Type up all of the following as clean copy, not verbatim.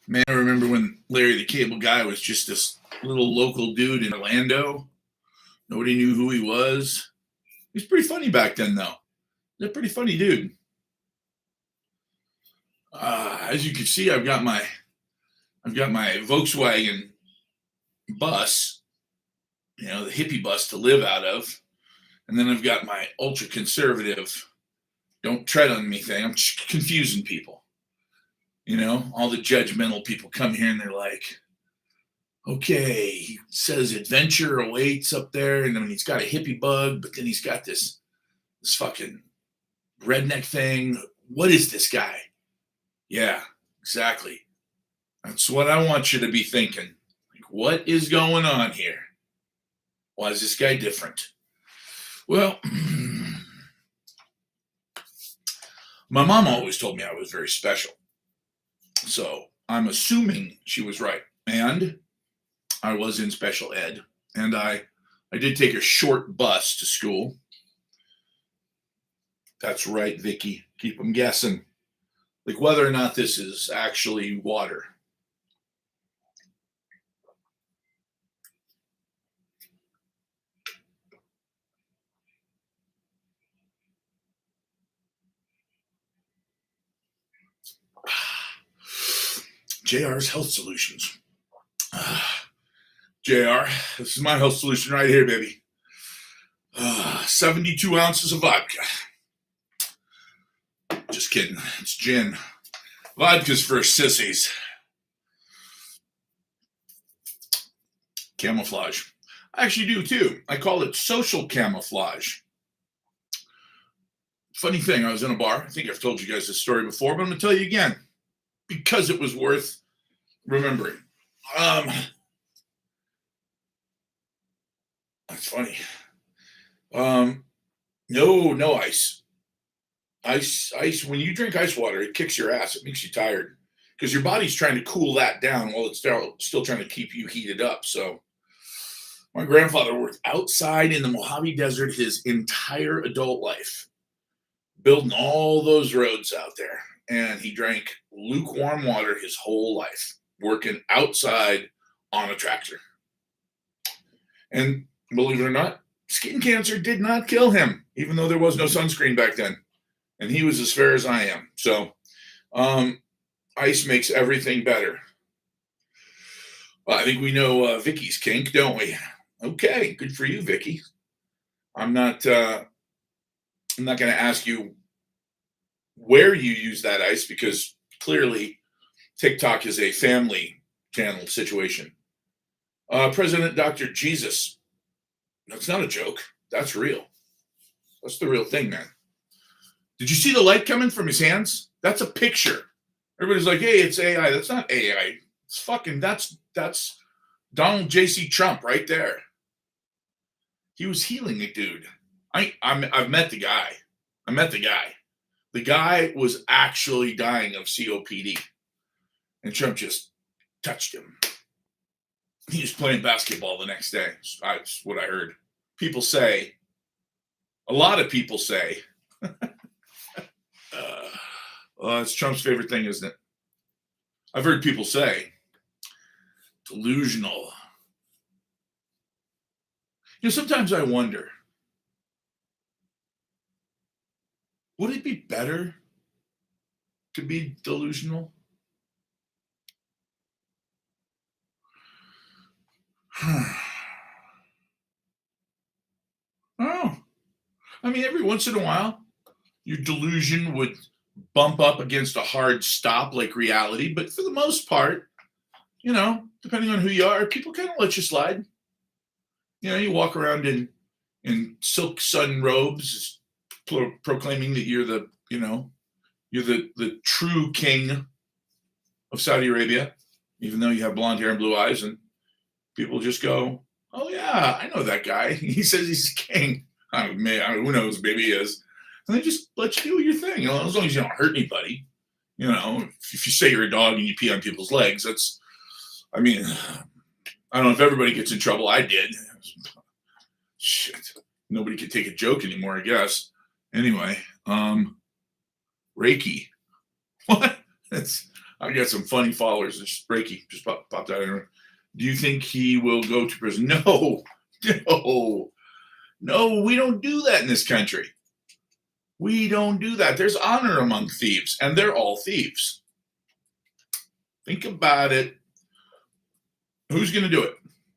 Man, I remember when Larry the Cable Guy was just this little local dude in Orlando. Nobody knew who he was. He was pretty funny back then, though. He's a pretty funny dude. As you can see, I've got my Volkswagen bus, the hippie bus to live out of, and then I've got my ultra conservative "don't tread on me" thing. I'm just confusing people. All the judgmental people come here and they're like, okay, he says adventure awaits up there, and then he's got a hippie bug, but then he's got this fucking redneck thing. What is this guy? Yeah, exactly. That's what I want you to be thinking. Like, what is going on here? Why is this guy different? Well, my mom always told me I was very special. So I'm assuming she was right. And I was in special ed. And I did take a short bus to school. That's right, Vicky. Keep them guessing. Like whether or not this is actually water. JR's Health Solutions. JR, this is my health solution right here, baby. 72 ounces of vodka. Just kidding. It's gin. Vodka's for sissies. Camouflage. I actually do too. I call it social camouflage. Funny thing, I was in a bar. I think I've told you guys this story before, but I'm going to tell you again because it was worth remembering. That's funny. No ice. Ice. When you drink ice water, it kicks your ass. It makes you tired because your body's trying to cool that down while it's still trying to keep you heated up. So, my grandfather worked outside in the Mojave Desert his entire adult life, building all those roads out there, and he drank lukewarm water his whole life, working outside on a tractor. And believe it or not, skin cancer did not kill him, even though there was no sunscreen back then. And he was as fair as I am. So, ice makes everything better. Well, I think we know Vicky's kink, don't we? Okay, good for you, Vicky. I'm not going to ask you where you use that ice because clearly TikTok is a family channel situation. President Dr. Jesus. That's not a joke. That's real. That's the real thing, man. Did you see the light coming from his hands? That's a picture. Everybody's like, hey, it's AI. That's not AI. It's fucking, that's Donald J.C. Trump right there. He was healing a dude. I've met the guy. I met the guy. The guy was actually dying of COPD. And Trump just touched him. He was playing basketball the next day. That's what I heard. A lot of people say, it's Trump's favorite thing, isn't it? I've heard people say, delusional. Sometimes I wonder, would it be better to be delusional? Oh, I mean, every once in a while, your delusion would bump up against a hard stop like reality. But for the most part, depending on who you are, people kind of let you slide. You walk around in silk sun robes, proclaiming that you're the true king of Saudi Arabia, even though you have blonde hair and blue eyes, and people just go, "Oh yeah, I know that guy. He says he's king. Who knows? Maybe he is." And they just let you do your thing, as long as you don't hurt anybody. If you say you're a dog and you pee on people's legs, I don't know if everybody gets in trouble. I did. Shit. Nobody can take a joke anymore, I guess. Anyway, Reiki. What? I got some funny followers. Just Reiki just popped out. Do you think he will go to prison? No, no, no. We don't do that in this country. We don't do that. There's honor among thieves, and they're all thieves. Think about it. Who's going to do it?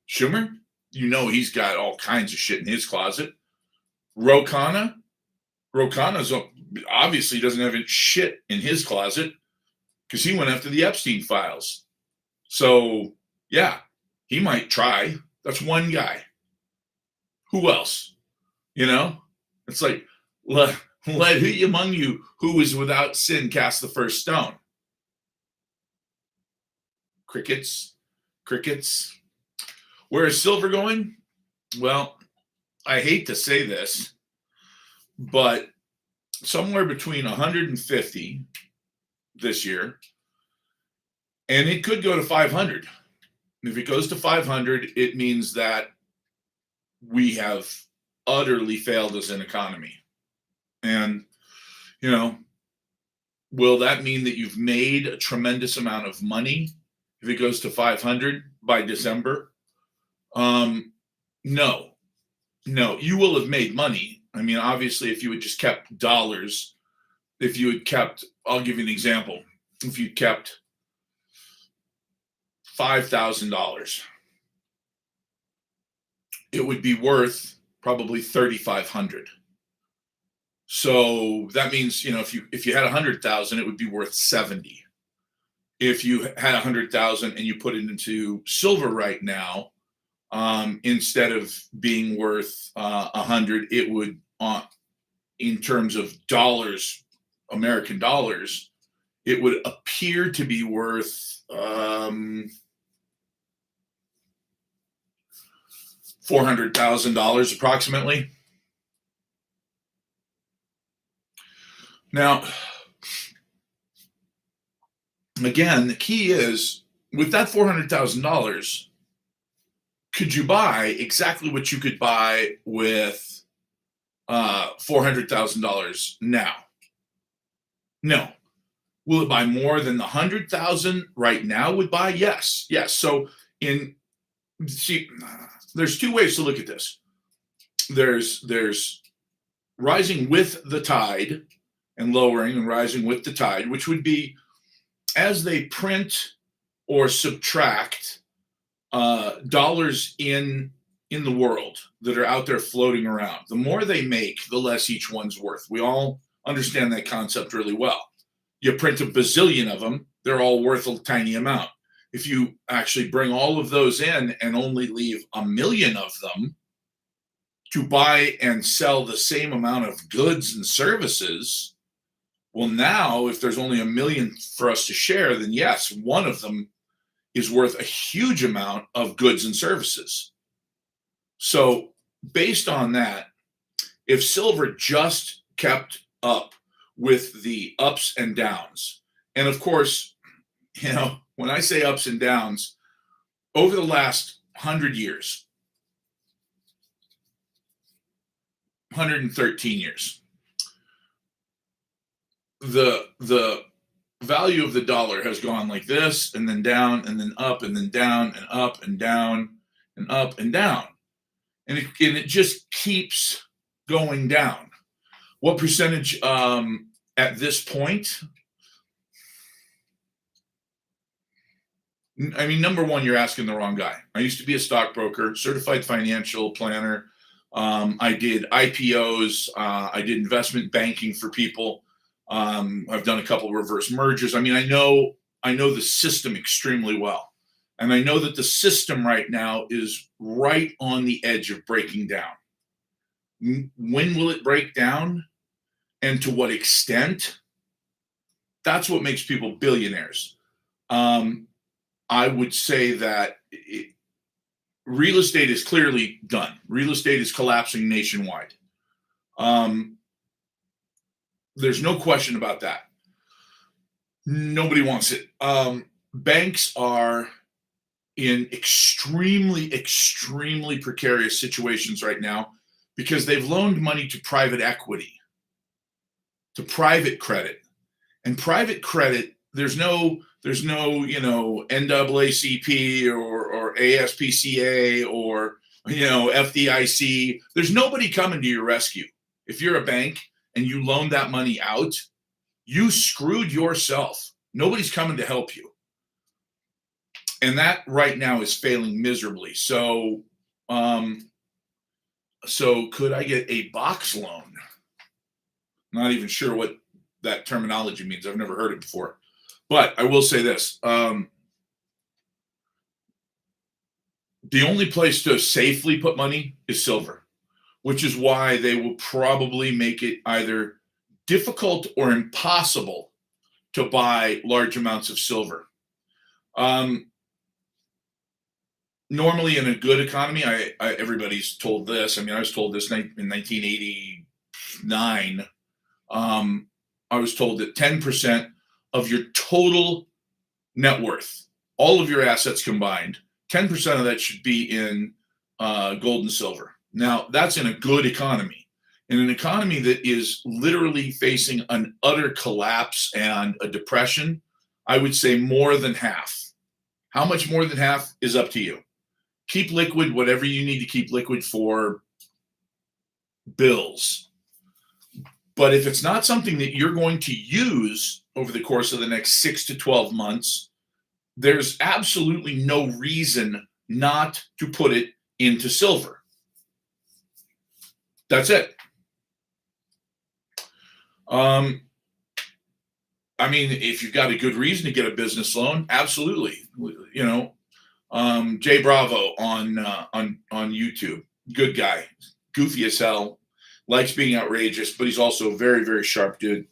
Schumer? You know he's got all kinds of shit in his closet. Ro Khanna? Ro Khanna's obviously doesn't have shit in his closet because he went after the Epstein files. So, yeah, he might try. That's one guy. Who else? You know? It's like, let who among you who is without sin cast the first stone. Crickets. Crickets. Where is silver going? Well, I hate to say this, but somewhere between 150 this year, and it could go to 500. If it goes to 500, it means that we have utterly failed as an economy. And, you know, will that mean that you've made a tremendous amount of money if it goes to 500 by December? No, you will have made money. I mean, obviously, if you had just kept dollars, if you had kept, I'll give you an example. If you kept $5,000, it would be worth probably $3,500. So that means, you know, if you had 100,000, it would be worth 70. If you had 100,000 and you put it into silver right now, instead of being worth 100, it would, in terms of dollars, American dollars, it would appear to be worth $400,000 approximately. Now, again, the key is with that $400,000, could you buy exactly what you could buy with $400,000 now? No. Will it buy more than the 100,000 right now would buy? Yes. So there's two ways to look at this. There's rising with the tide and lowering and rising with the tide, which would be as they print or subtract dollars in the world that are out there floating around. The more they make, the less each one's worth. We all understand that concept really well. You print a bazillion of them, they're all worth a tiny amount. If you actually bring all of those in and only leave 1 million of them to buy and sell the same amount of goods and services, well, now if there's only 1 million for us to share, then yes, one of them is worth a huge amount of goods and services. So based on that, if silver just kept up with the ups and downs, and of course, you know, when I say ups and downs, over the last 100 years, 113 years, the value of the dollar has gone like this, and then down, and then up, and then down, and up, and down, and up, and down. And it just keeps going down. What percentage at this point? I mean, number one, you're asking the wrong guy. I used to be a stockbroker, certified financial planner. I did IPOs. I did investment banking for people. I've done a couple of reverse mergers. I mean, I know the system extremely well. And I know that the system right now is right on the edge of breaking down. When will it break down? And to what extent? That's what makes people billionaires. I would say that real estate is clearly done. Real estate is collapsing nationwide. There's no question about that. Nobody wants it. Banks are in extremely, extremely precarious situations right now because they've loaned money to private equity, to private credit. And private credit, there's no NAACP or ASPCA or FDIC. There's nobody coming to your rescue. If you're a bank and you loan that money out, you screwed yourself. Nobody's coming to help you. And that right now is failing miserably. So could I get a box loan? Not even sure what that terminology means. I've never heard it before. But I will say this. The only place to safely put money is silver, which is why they will probably make it either difficult or impossible to buy large amounts of silver. Normally in a good economy, everybody's told this. I mean, I was told this in 1989. I was told that 10% of your total net worth, all of your assets combined, 10% of that should be in gold and silver. Now, that's in a good economy. In an economy that is literally facing an utter collapse and a depression, I would say more than half. How much more than half is up to you. Keep liquid whatever you need to keep liquid for bills. But if it's not something that you're going to use over the course of the next 6 to 12 months, there's absolutely no reason not to put it into silver. That's it. I mean, if you've got a good reason to get a business loan, absolutely. Jay Bravo on YouTube, good guy, goofy as hell, likes being outrageous, but he's also a very, very sharp dude.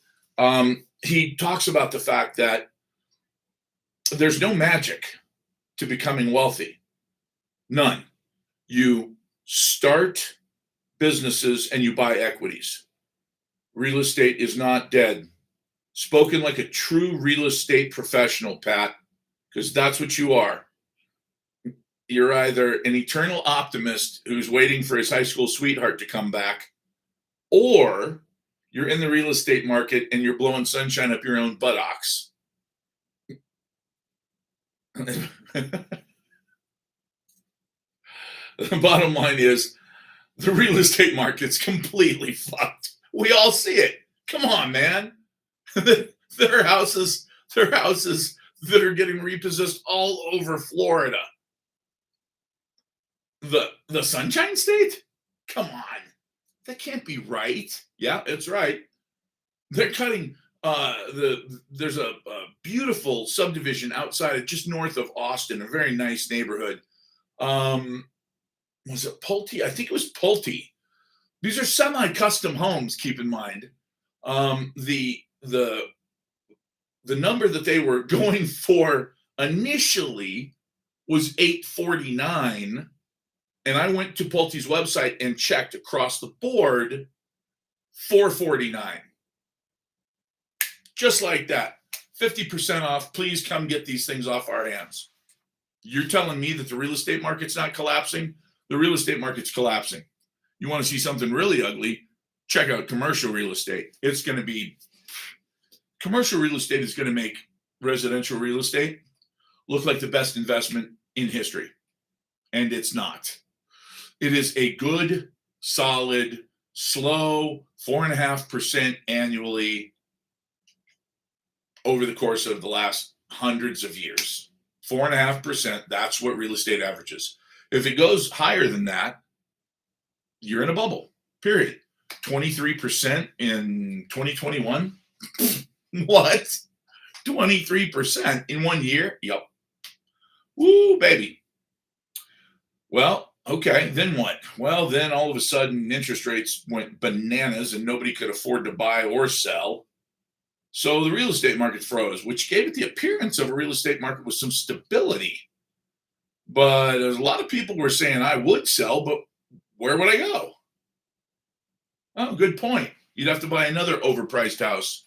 He talks about the fact that there's no magic to becoming wealthy. None. You start businesses and you buy equities. Real estate is not dead. Spoken like a true real estate professional, Pat, because that's what you are. You're either an eternal optimist who's waiting for his high school sweetheart to come back, or you're in the real estate market and you're blowing sunshine up your own buttocks. The bottom line is the real estate market's completely fucked. We all see it. Come on, man. There are houses that are getting repossessed all over Florida. The Sunshine State? Come on. That can't be right. Yeah, it's right. They're cutting there's a beautiful subdivision outside of just north of Austin, a very nice neighborhood. Was it Pulte? I think it was Pulte. These are semi-custom homes, keep in mind. The number that they were going for initially was $849, and I went to Pulte's website and checked across the board, $449. Just like that. 50% off. Please come get these things off our hands. You're telling me that the real estate market's not collapsing? The real estate market's collapsing. You want to see something really ugly? Check out commercial real estate. Commercial real estate is going to make residential real estate look like the best investment in history. And it's not. It is a good, solid, slow 4.5% annually over the course of the last hundreds of years. 4.5%, that's what real estate averages. If it goes higher than that, you're in a bubble, period. 23% in 2021? What? 23% in 1 year? Yep. Woo, baby. Well, okay, then what? Well, then all of a sudden interest rates went bananas and nobody could afford to buy or sell. So the real estate market froze, which gave it the appearance of a real estate market with some stability. But a lot of people were saying I would sell, but where would I go? Oh, good point. You'd have to buy another overpriced house.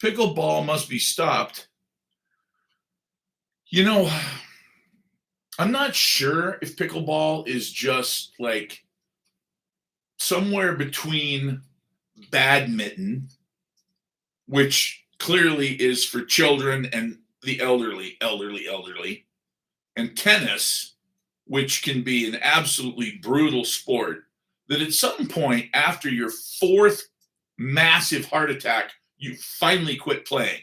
Pickleball must be stopped. I'm not sure if pickleball is just like somewhere between badminton, which clearly is for children and the elderly. And tennis, which can be an absolutely brutal sport, that at some point after your fourth massive heart attack, you finally quit playing.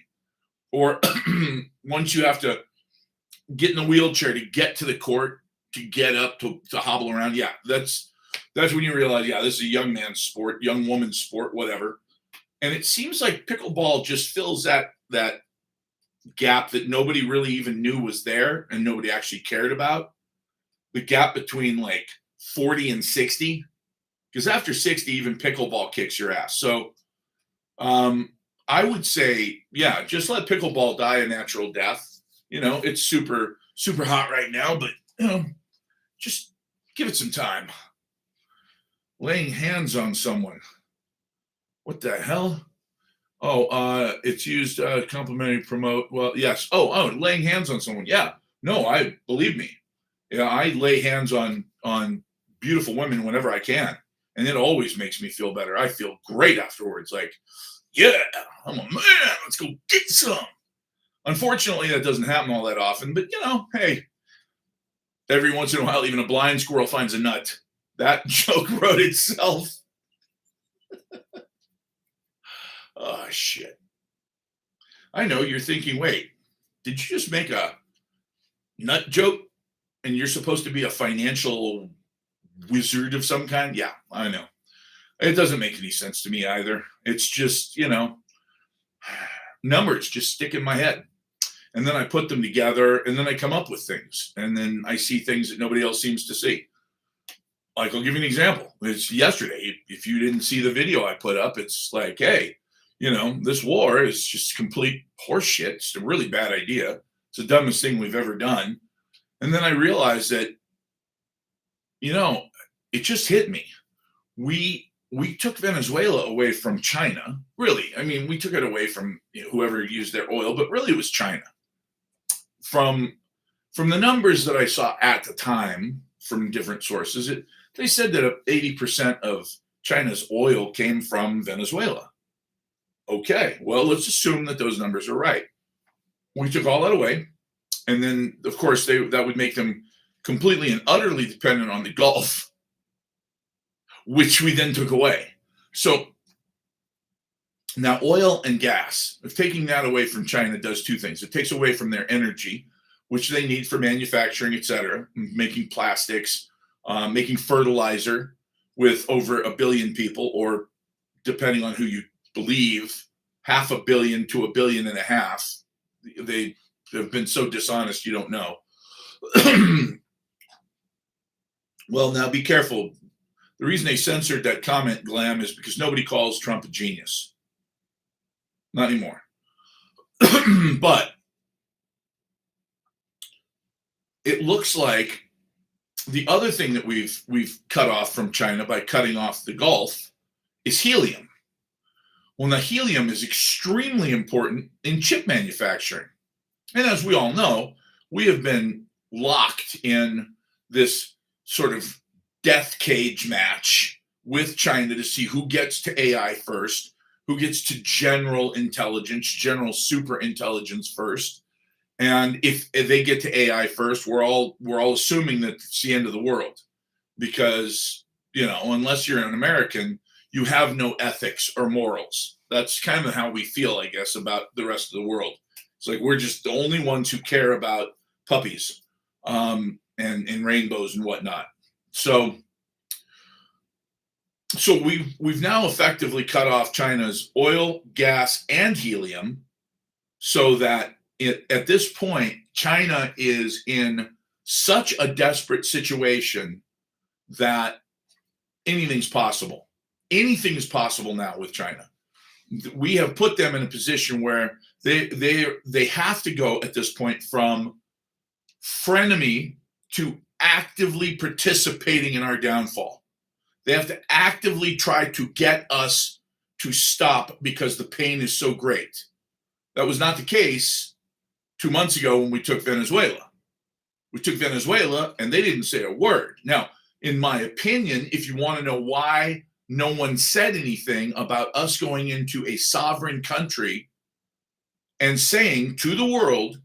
Or once you have to get in a wheelchair to get to the court, to get up, to hobble around. Yeah, that's when you realize, yeah, this is a young man's sport, young woman's sport, whatever. And it seems like pickleball just fills that gap that nobody really even knew was there and nobody actually cared about. The gap between like 40 and 60. Because after 60, even pickleball kicks your ass. So I would say, yeah, just let pickleball die a natural death. It's super, super hot right now, but just give it some time. Laying hands on someone. What the hell? Oh, it's used complimentary promote. Well, yes. Oh, laying hands on someone. Yeah. No, believe me. Yeah, I lay hands on beautiful women whenever I can, and it always makes me feel better. I feel great afterwards. Like, yeah, I'm a man. Let's go get some. Unfortunately, that doesn't happen all that often, but hey, every once in a while, even a blind squirrel finds a nut. That joke wrote itself. Oh, shit. I know you're thinking, wait, did you just make a nut joke? And you're supposed to be a financial wizard of some kind? Yeah, I know. It doesn't make any sense to me either. It's just, numbers just stick in my head. And then I put them together and then I come up with things. And then I see things that nobody else seems to see. Like, I'll give you an example. It's yesterday. If you didn't see the video I put up, it's like, hey, this war is just complete horseshit. It's a really bad idea. It's the dumbest thing we've ever done. And then I realized that, it just hit me. We took Venezuela away from China. Really, I mean, we took it away from whoever used their oil, but really it was China. From the numbers that I saw at the time from different sources, they said that 80% of China's oil came from Venezuela. Okay, well, let's assume that those numbers are right. We took all that away. And then, of course, that would make them completely and utterly dependent on the Gulf, which we then took away. So now oil and gas, if taking that away from China does two things. It takes away from their energy, which they need for manufacturing, et cetera, making plastics, making fertilizer with over 1 billion people, or depending on who you believe, 500 million to 1.5 billion. They have been so dishonest, you don't know. Well, now be careful. The reason they censored that comment, Glam, is because nobody calls Trump a genius. Not anymore. But it looks like the other thing that we've cut off from China by cutting off the Gulf is helium. Well, now helium is extremely important in chip manufacturing. And as we all know, we have been locked in this sort of death cage match with China to see who gets to AI first, who gets to general intelligence, general super intelligence first. And if they get to AI first, we're all assuming that it's the end of the world, because unless you're an American, you have no ethics or morals. That's kind of how we feel, I guess, about the rest of the world. It's like we're just the only ones who care about puppies and rainbows and whatnot. So we've now effectively cut off China's oil, gas, and helium, so that at this point, China is in such a desperate situation that anything's possible. Anything is possible now with China. We have put them in a position where they have to go at this point from frenemy to actively participating in our downfall. They have to actively try to get us to stop because the pain is so great. That was not the case 2 months ago when we took Venezuela. We took Venezuela and they didn't say a word. Now, in my opinion, if you want to know why no one said anything about us going into a sovereign country and saying to the world,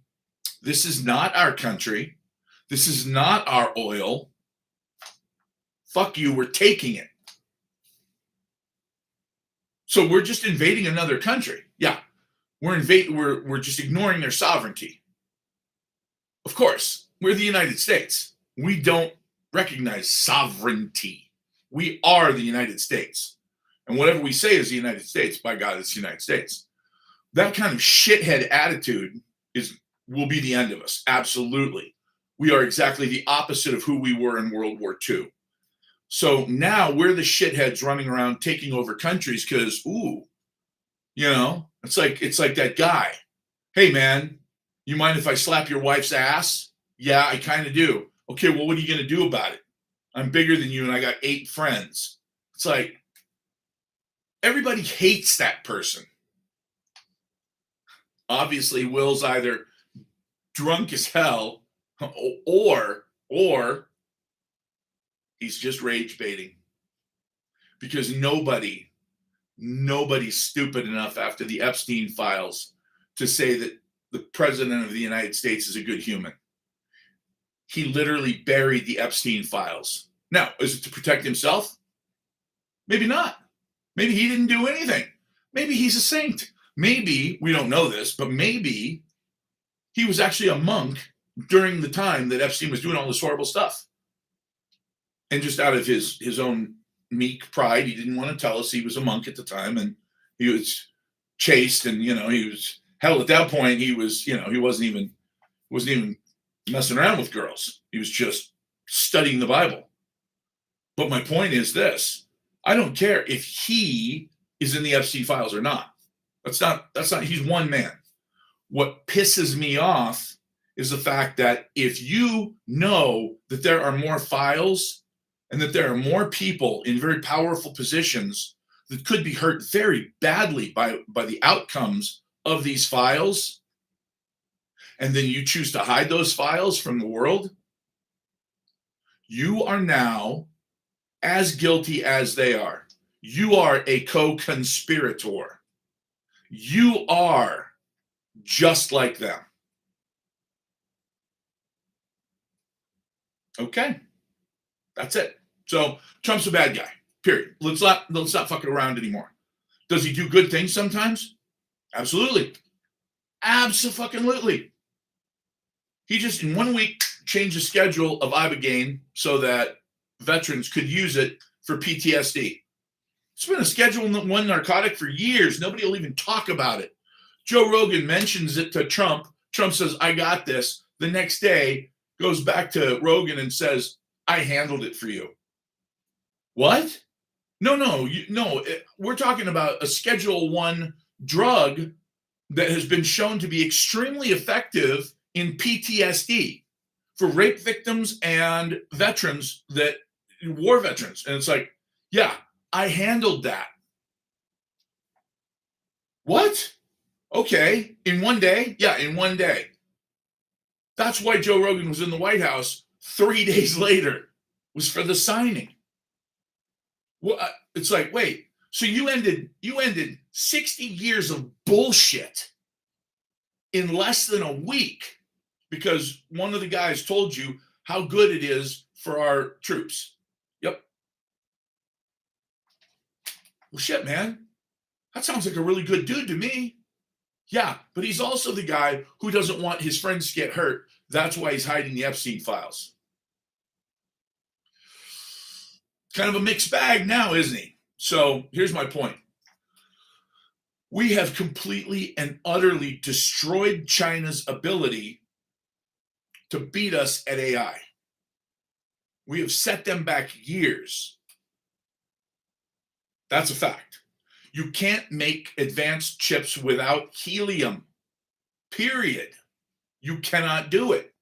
this is not our country. This is not our oil. Fuck you, we're taking it. So we're just invading another country. Yeah, we're just ignoring their sovereignty. Of course, we're the United States. We don't recognize sovereignty. We are the United States. And whatever we say is the United States, by God, it's the United States. That kind of shithead attitude will be the end of us. Absolutely. We are exactly the opposite of who we were in World War II. So now we're the shitheads running around taking over countries because, it's like that guy. Hey, man, you mind if I slap your wife's ass? Yeah, I kind of do. Okay, well, what are you going to do about it? I'm bigger than you and I got 8 friends. It's like everybody hates that person. Obviously, Will's either drunk as hell or he's just rage baiting, because nobody's stupid enough after the Epstein files to say that the president of the United States is a good human. He literally buried the Epstein files. Now, is it to protect himself? Maybe not. Maybe he didn't do anything. Maybe he's a saint. Maybe, we don't know this, but maybe he was actually a monk during the time that Epstein was doing all this horrible stuff. And just out of his own meek pride, he didn't want to tell us he was a monk at the time, and he was chaste, and he was hell at that point. He was, he wasn't even messing around with girls. He was just studying the Bible. But my point is this: I don't care if he is in the Epstein files or not. That's not. He's one man. What pisses me off is the fact that if you know that there are more files and that there are more people in very powerful positions that could be hurt very badly by the outcomes of these files, and then you choose to hide those files from the world, you are now as guilty as they are. You are a co-conspirator. You are just like them. Okay, that's it. So Trump's a bad guy. Period. Let's not fucking around anymore. Does he do good things sometimes? Absolutely. Abso-fucking-lutely. He just in 1 week changed the schedule of Ibogaine so that veterans could use it for PTSD. It's been a Schedule 1 narcotic for years. Nobody will even talk about it. Joe Rogan mentions it to Trump. Trump says, I got this. The next day, goes back to Rogan and says, I handled it for you. What? No. We're talking about a Schedule 1 drug that has been shown to be extremely effective in PTSD for rape victims and veterans, war veterans. And it's like, yeah, I handled that. What? Okay. In 1 day? Yeah, in 1 day. That's why Joe Rogan was in the White House 3 days later, was for the signing. Well, it's like, wait, so you ended 60 years of bullshit in less than a week because one of the guys told you how good it is for our troops. Yep. Well, shit, man. That sounds like a really good dude to me. Yeah, but he's also the guy who doesn't want his friends to get hurt. That's why he's hiding the Epstein files. Kind of a mixed bag now, isn't he? So here's my point. We have completely and utterly destroyed China's ability to beat us at AI. We have set them back years. That's a fact. You can't make advanced chips without helium, period. You cannot do it.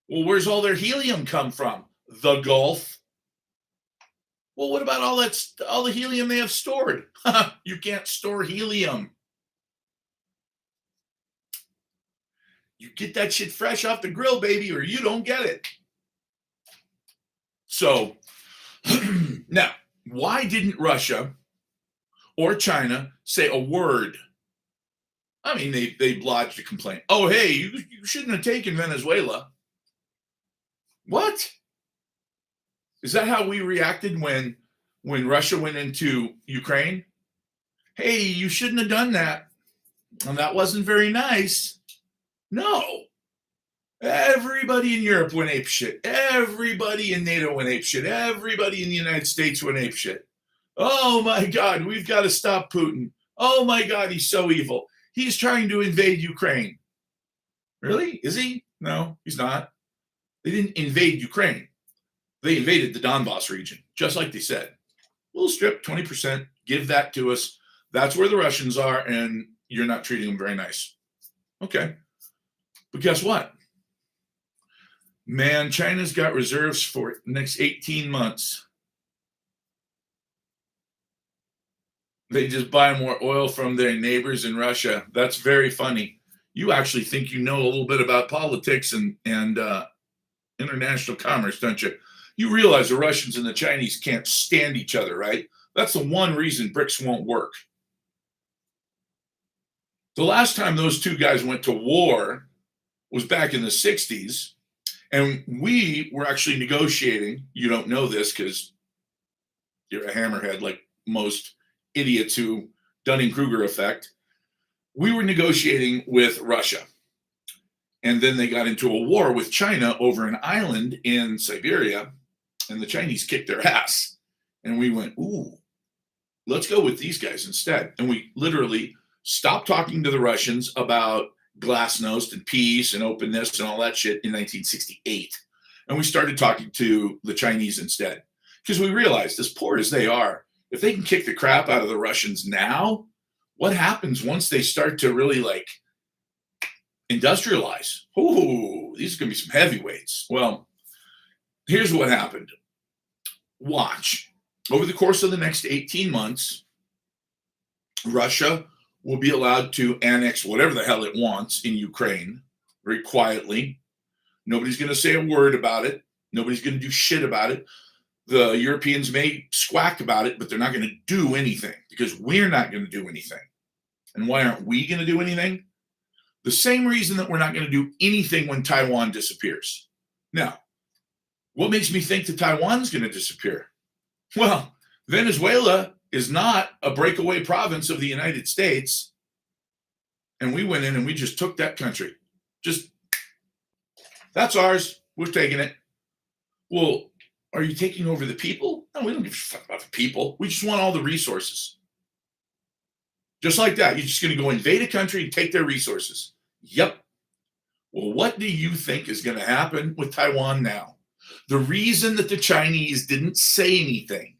Well, where's all their helium come from? The Gulf. Well, what about all the helium they have stored? You can't store helium. You get that shit fresh off the grill, baby, or you don't get it. So, now, why didn't Russia or China say a word I mean, they lodged a complaint. Oh, hey, you shouldn't have taken Venezuela. What? Is that how we reacted when Russia went into Ukraine? Hey, you shouldn't have done that. And that wasn't very nice. No. Everybody in Europe went ape shit. Everybody in NATO went ape shit. Everybody in the United States went ape shit. Oh my God, we've got to stop Putin. Oh my God, he's so evil. He's trying to invade Ukraine. Really? Is he? No, he's not. They didn't invade Ukraine. They invaded the Donbass region, just like they said. We'll strip 20%, give that to us. That's where the Russians are, and you're not treating them very nice. Okay. But guess what? Man, China's got reserves for the next 18 months. They just buy more oil from their neighbors in Russia. That's very funny. You actually think you know a little bit about politics and international commerce, don't you? You realize the Russians and the Chinese can't stand each other, right? That's the one reason BRICS won't work. The last time those two guys went to war was back in the 60s, and we were actually negotiating. You don't know this because you're a hammerhead like most idiots who Dunning-Kruger effect. We were negotiating with Russia. And then they got into a war with China over an island in Siberia, and the Chinese kicked their ass. And we went, ooh, let's go with these guys instead. And we literally stopped talking to the Russians about glasnost and peace and openness and all that shit in 1968. And we started talking to the Chinese instead. Because we realized, as poor as they are, if they can kick the crap out of the Russians now, what happens once they start to really like industrialize? Ooh, these are going to be some heavyweights. Well, here's what happened. Watch. Over the course of the next 18 months, Russia will be allowed to annex whatever the hell it wants in Ukraine very quietly. Nobody's going to say a word about it. Nobody's going to do shit about it. The Europeans may squawk about it, but they're not going to do anything because we're not going to do anything. And why aren't we going to do anything? The same reason that we're not going to do anything when Taiwan disappears. Now, what makes me think that Taiwan's going to disappear? Well, Venezuela is not a breakaway province of the United States. And we went in and we just took that country. Just, that's ours. We're taking it. Well, are you taking over the people? No, we don't give a fuck about the people. We just want all the resources. Just like that. You're just going to go invade a country and take their resources. Yep. Well, what do you think is going to happen with Taiwan now? The reason that the Chinese didn't say anything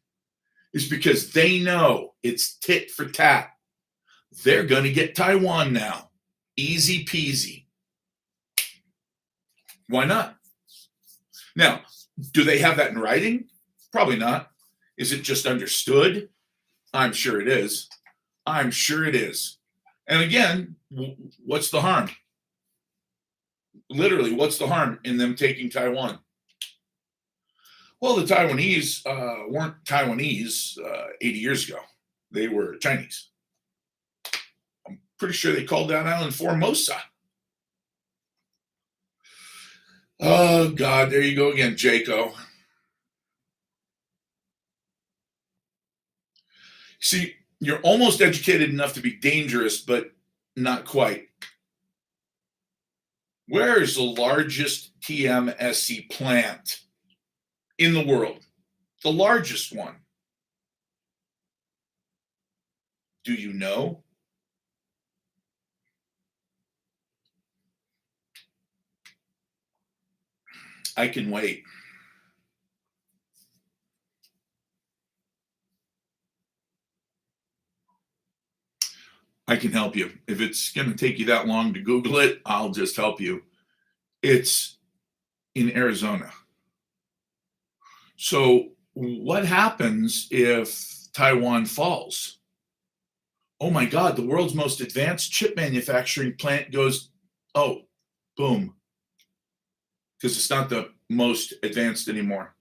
is because they know it's tit for tat. They're going to get Taiwan now. Easy peasy. Why not? Now, do they have that in writing? Probably not. Is it just understood? I'm sure it is. I'm sure it is. And again, what's the harm? Literally, what's the harm in them taking Taiwan? Well, the Taiwanese weren't Taiwanese 80 years ago. They were Chinese. I'm pretty sure they called that island Formosa. Oh, God, there you go again, Jaco. See, you're almost educated enough to be dangerous, but not quite. Where is the largest TMSC plant in the world? The largest one. Do you know? I can wait. I can help you. If it's going to take you that long to Google it, I'll just help you. It's in Arizona. So what happens if Taiwan falls? Oh my God, the world's most advanced chip manufacturing plant goes, oh, boom. Because it's not the most advanced anymore.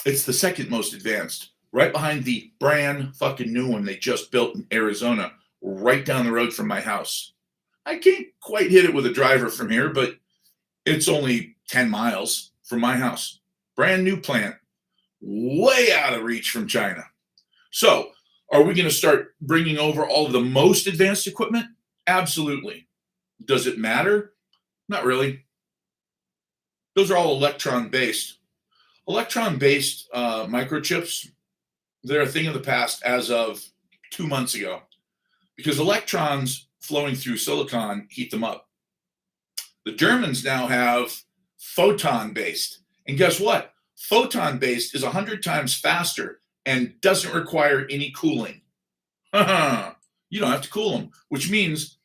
It's the second most advanced, right behind the brand fucking new one they just built in Arizona, right down the road from my house. I can't quite hit it with a driver from here, but it's only 10 miles from my house. Brand new plant, way out of reach from China. So, are we going to start bringing over all of the most advanced equipment? Absolutely. Does it matter? Not really. Those are all electron based. Electron based microchips, they're a thing of the past as of 2 months ago because electrons flowing through silicon heat them up. The Germans now have photon based. And guess what? Photon based is 100 times faster and doesn't require any cooling. You don't have to cool them, which means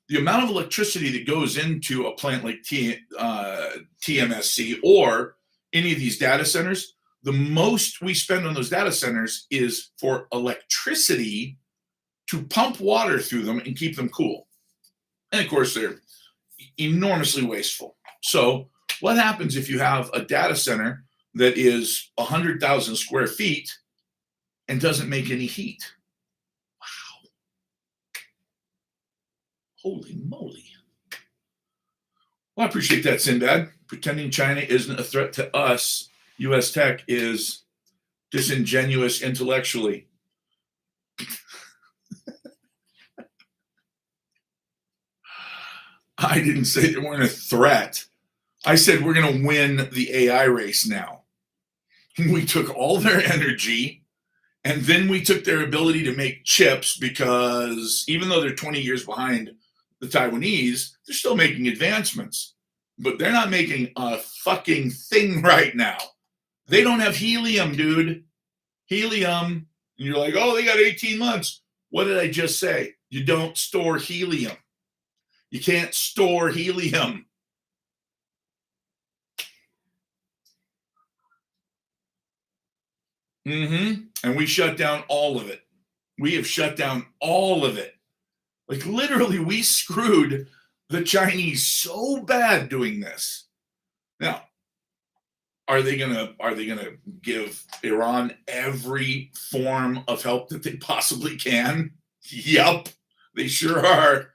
the amount of electricity that goes into a plant like TMSC or any of these data centers, the most we spend on those data centers is for electricity to pump water through them and keep them cool. And of course, they're enormously wasteful. So what happens if you have a data center that is 100,000 square feet and doesn't make any heat? Wow. Holy moly. Well, I appreciate that, Sinbad. Pretending China isn't a threat to us, U.S. tech, is disingenuous intellectually. I didn't say they weren't a threat. I said we're going to win the AI race now. We took all their energy and then we took their ability to make chips because even though they're 20 years behind the Taiwanese, they're still making advancements. But they're not making a fucking thing right now. They don't have helium, dude. Helium. And you're like, oh, they got 18 months. What did I just say? You don't store helium. You can't store helium. And we shut down all of it. We have shut down all of it. Like literally, we screwed the Chinese so bad doing this. Now, are they gonna give Iran every form of help that they possibly can? Yep, they sure are.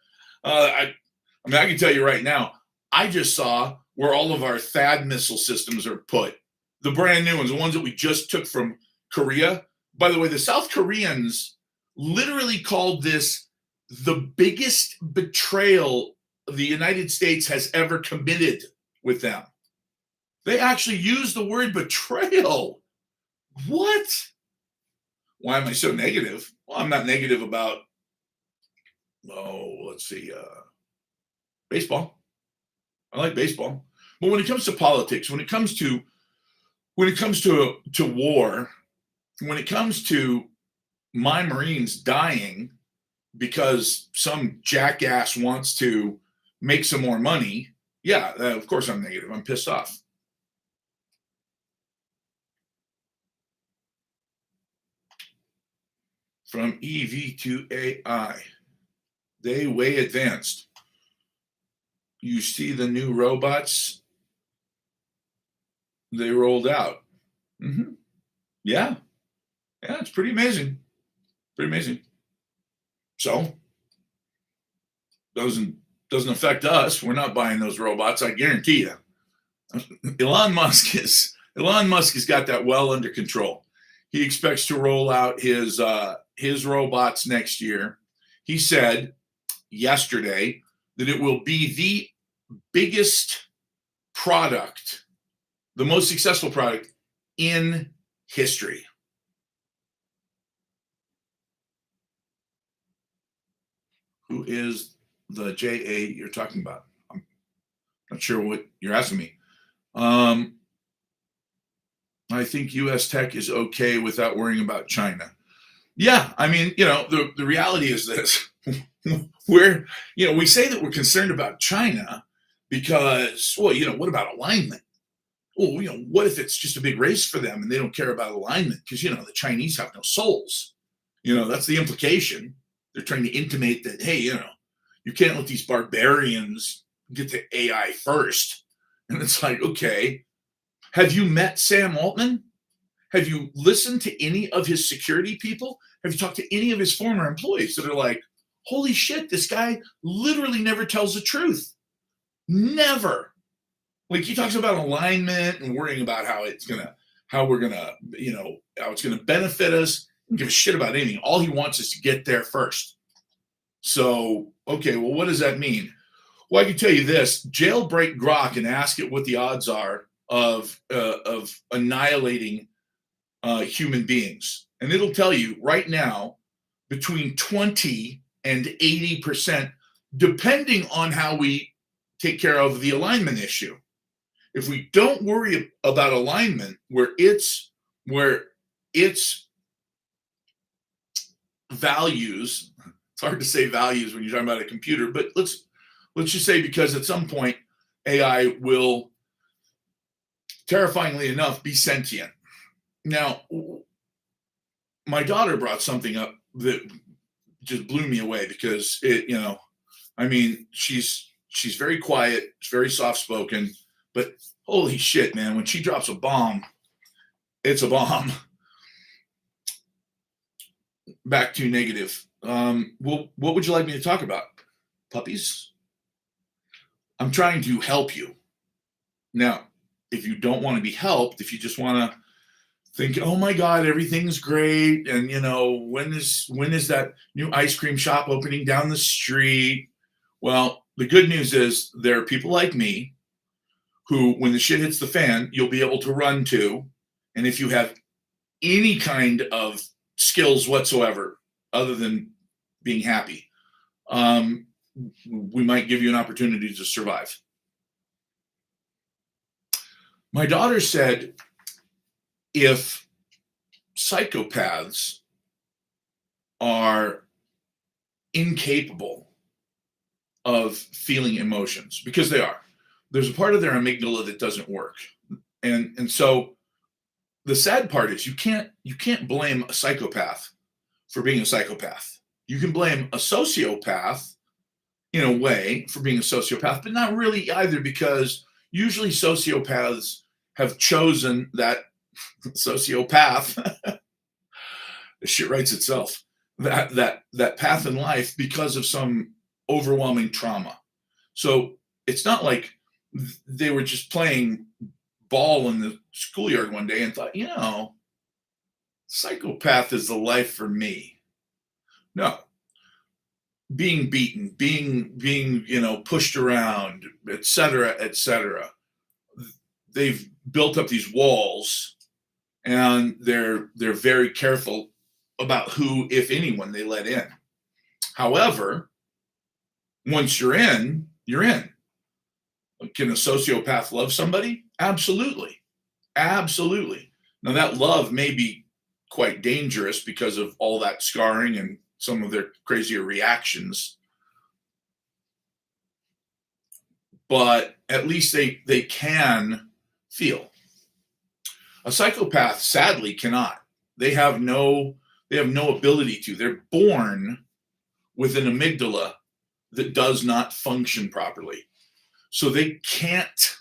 I can tell you right now, I just saw where all of our THAAD missile systems are put. The brand new ones, the ones that we just took from Korea. By the way, the South Koreans literally called this the biggest betrayal the United States has ever committed with them. They actually used the word betrayal. What? Why am I so negative? Well, I'm not negative about, baseball. I like baseball. But when it comes to politics, when it comes to war, when it comes to my Marines dying because some jackass wants to make some more money, yeah, of course I'm negative. I'm pissed off. From EV to AI, they way advanced. You see the new robots they rolled out. Yeah, it's pretty amazing. Pretty amazing. So doesn't affect us. We're not buying those robots. I guarantee you. Elon Musk has got that well under control. He expects to roll out his robots next year. He said yesterday that it will be the biggest product, the most successful product in history. Who is the JA you're talking about? I'm not sure what you're asking me. I think U.S. tech is okay without worrying about China. Yeah, I mean, the reality is this. We say that we're concerned about China because, what about alignment? Well, what if it's just a big race for them and they don't care about alignment? Because, the Chinese have no souls. That's the implication. They're trying to intimate that, hey, you can't let these barbarians get to AI first. And it's like, okay, have you met Sam Altman? Have you listened to any of his security people? Have you talked to any of his former employees that are like, Holy shit, this guy literally never tells the truth. Never. Like he talks about alignment and worrying about how we're gonna, how it's gonna benefit us. He doesn't give a shit about anything. All he wants is to get there first. So, okay, well, what does that mean? Well, I can tell you this: jailbreak Grok and ask it what the odds are of annihilating human beings, and it'll tell you right now between 20 and 80%, depending on how we take care of the alignment issue. If we don't worry about alignment, where its values, it's hard to say values when you're talking about a computer, but let's just say, because at some point AI will, terrifyingly enough, be sentient. Now, my daughter brought something up that just blew me away, because she's very quiet, she's very soft spoken, but holy shit, man, when she drops a bomb, it's a bomb. Back to negative. Well, what would you like me to talk about? Puppies? I'm trying to help you. Now, if you don't want to be helped, if you just want to think, oh my God, everything's great, and when is that new ice cream shop opening down the street? Well, the good news is there are people like me who, when the shit hits the fan, you'll be able to run to. And if you have any kind of skills whatsoever, other than being happy, we might give you an opportunity to survive. My daughter said, if psychopaths are incapable of feeling emotions, because they are, there's a part of their amygdala that doesn't work. And so the sad part is you can't blame a psychopath for being a psychopath. You can blame a sociopath in a way for being a sociopath, but not really either, because usually sociopaths have chosen that sociopath. The shit writes itself. That path in life because of some overwhelming trauma. So it's not like they were just playing ball in the schoolyard one day and thought, psychopath is the life for me. No. Being beaten, being pushed around, et cetera, they've built up these walls, and they're very careful about who, if anyone, they let in. However, once you're in, you're in. Can a sociopath love somebody? Absolutely. Absolutely. Now, that love may be quite dangerous because of all that scarring and some of their crazier reactions. But at least they can feel. A psychopath, sadly, cannot. They have no ability to. They're born with an amygdala that does not function properly. So they can't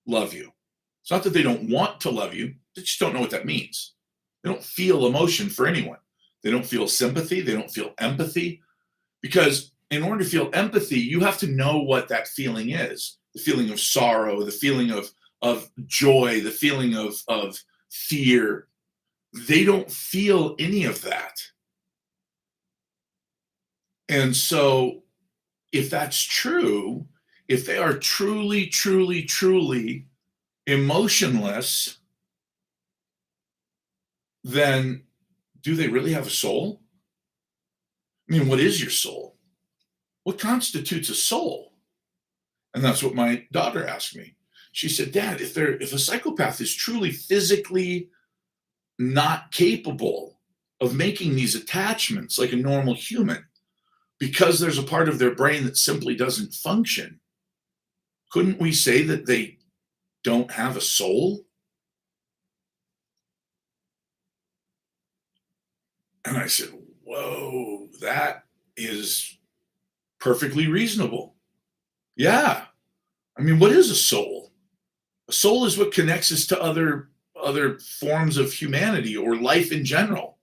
love you. It's not that they don't want to love you. They just don't know what that means. They don't feel emotion for anyone. They don't feel sympathy. They don't feel empathy. Because in order to feel empathy, you have to know what that feeling is. The feeling of sorrow, the feeling of joy, the feeling of fear. They don't feel any of that. And so if that's true, if they are truly, truly, truly emotionless, then do they really have a soul? I mean, what is your soul? What constitutes a soul? And that's what my daughter asked me. She said, Dad, if a psychopath is truly physically not capable of making these attachments like a normal human, because there's a part of their brain that simply doesn't function, couldn't we say that they don't have a soul? And I said, whoa, that is perfectly reasonable. Yeah. I mean, what is a soul? A soul is what connects us to other forms of humanity or life in general.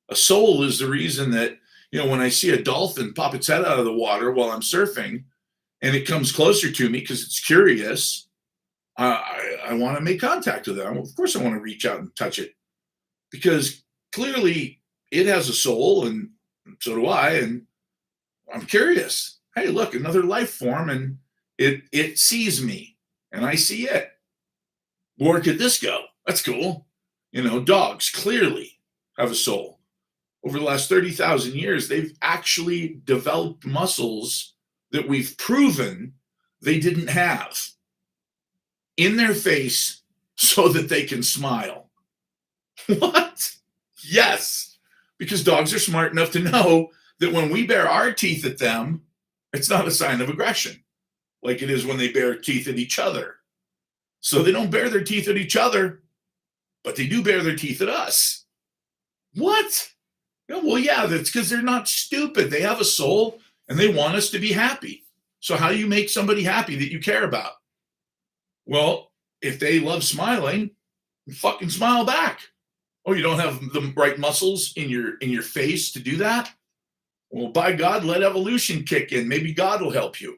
A soul is the reason that When I see a dolphin pop its head out of the water while I'm surfing and it comes closer to me because it's curious, I want to make contact with it. Of course, I want to reach out and touch it because clearly it has a soul and so do I. And I'm curious. Hey, look, another life form, and it sees me and I see it. Where could this go? That's cool. Dogs clearly have a soul. Over the last 30,000 years, they've actually developed muscles that we've proven they didn't have in their face so that they can smile. What? Yes, because dogs are smart enough to know that when we bare our teeth at them, it's not a sign of aggression like it is when they bare teeth at each other. So they don't bare their teeth at each other, but they do bare their teeth at us. What? Well, yeah, that's because they're not stupid. They have a soul and they want us to be happy. So how do you make somebody happy that you care about? Well, if they love smiling, fucking smile back. Oh, you don't have the right muscles in your face to do that? Well, by God, let evolution kick in. Maybe God will help you.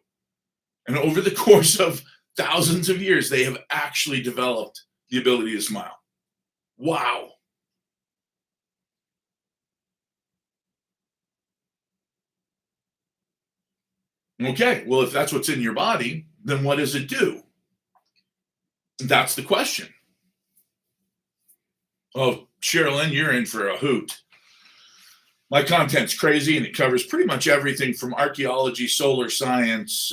And over the course of thousands of years, they have actually developed the ability to smile. Wow. Okay, well, if that's what's in your body, then what does it do? That's the question. Oh, Sherilyn, you're in for a hoot. My content's crazy and it covers pretty much everything from archaeology, solar science,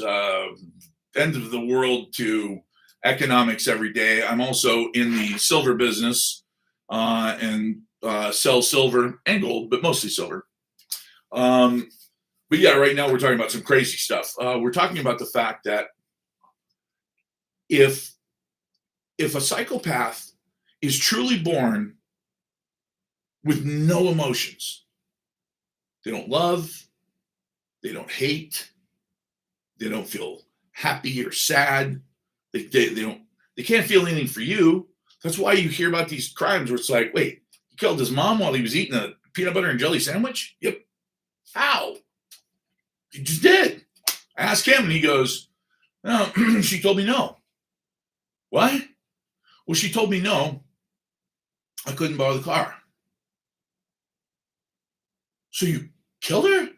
end of the world to economics every day. I'm also in the silver business and sell silver and gold, but mostly silver. But yeah, right now we're talking about some crazy stuff. We're talking about the fact that if a psychopath is truly born with no emotions, they don't love, they don't hate, they don't feel happy or sad, they can't feel anything for you. That's why you hear about these crimes where it's like, wait, he killed his mom while he was eating a peanut butter and jelly sandwich? Yep. How? He just did. I asked him and he goes, no, she told me no. What? Well, she told me no, I couldn't borrow the car. So you killed her?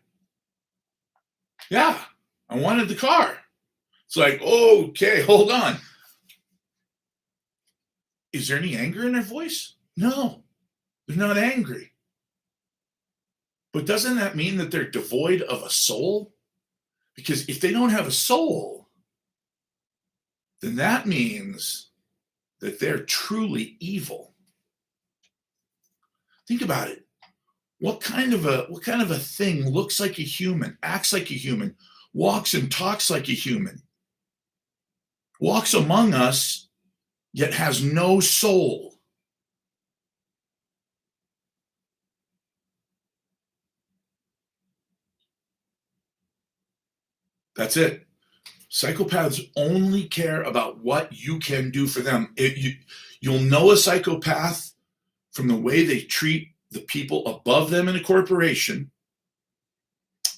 Yeah, I wanted the car. It's like, okay, hold on. Is there any anger in their voice? No, they're not angry. But doesn't that mean that they're devoid of a soul? Because if they don't have a soul, then that means that they're truly evil. Think about it. What kind of a thing looks like a human, acts like a human, walks and talks like a human, walks among us, yet has no soul? That's it. Psychopaths only care about what you can do for them. You'll know a psychopath from the way they treat the people above them in a corporation,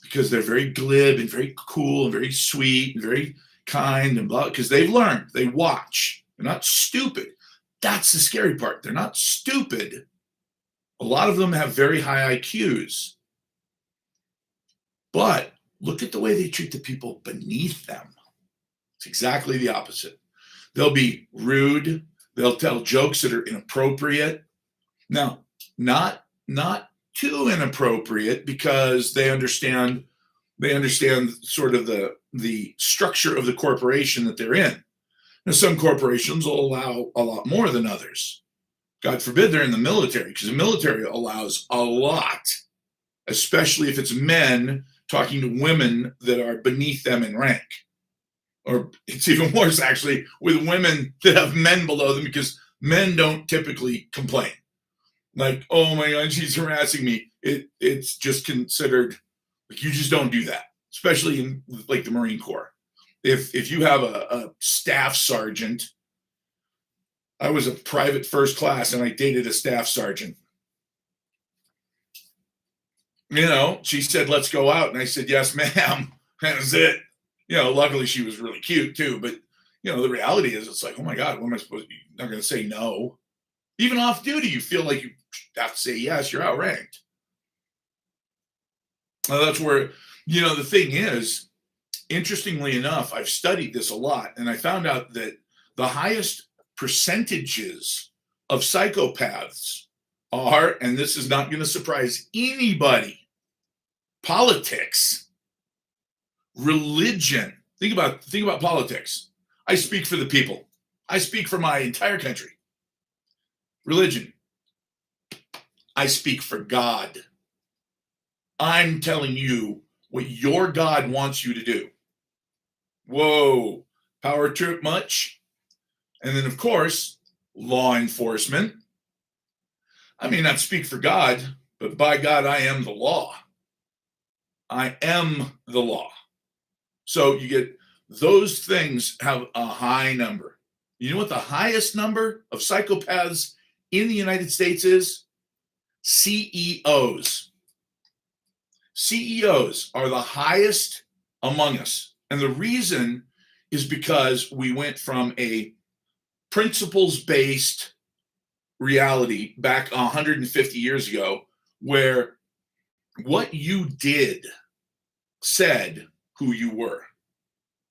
because they're very glib and very cool and very sweet and very kind and blah, because they've learned, they watch. They're not stupid. That's the scary part. They're not stupid. A lot of them have very high IQs. But look at the way they treat the people beneath them. It's exactly the opposite. They'll be rude. They'll tell jokes that are inappropriate. Now, not too inappropriate, because they understand sort of the structure of the corporation that they're in. Now, some corporations will allow a lot more than others. God forbid they're in the military, because the military allows a lot, especially if it's men talking to women that are beneath them in rank. Or it's even worse, actually, with women that have men below them, because men don't typically complain. Like, oh my God, she's harassing me. It's just considered, like, you just don't do that, especially in like the Marine Corps. If you have a staff sergeant, I was a private first class and I dated a staff sergeant. She said, let's go out. And I said, yes, ma'am. That was it. Luckily she was really cute too. But, the reality is it's like, oh my God, what am I supposed to be? Not going to say no. Even off duty, you feel like you have to say yes, you're outranked. That's where, the thing is, interestingly enough, I've studied this a lot and I found out that the highest percentages of psychopaths are, and this is not going to surprise anybody, politics, religion. Think about politics. I speak for the people. I speak for my entire country. Religion. I speak for God. I'm telling you what your God wants you to do. Whoa, power trip much? And then, of course, law enforcement. I may not speak for God, but by God, I am the law. I am the law. So you get those things have a high number. You know what the highest number of psychopaths in the United States is? CEOs. CEOs are the highest among us. And the reason is because we went from a principles-based reality back 150 years ago where what you did said who you were.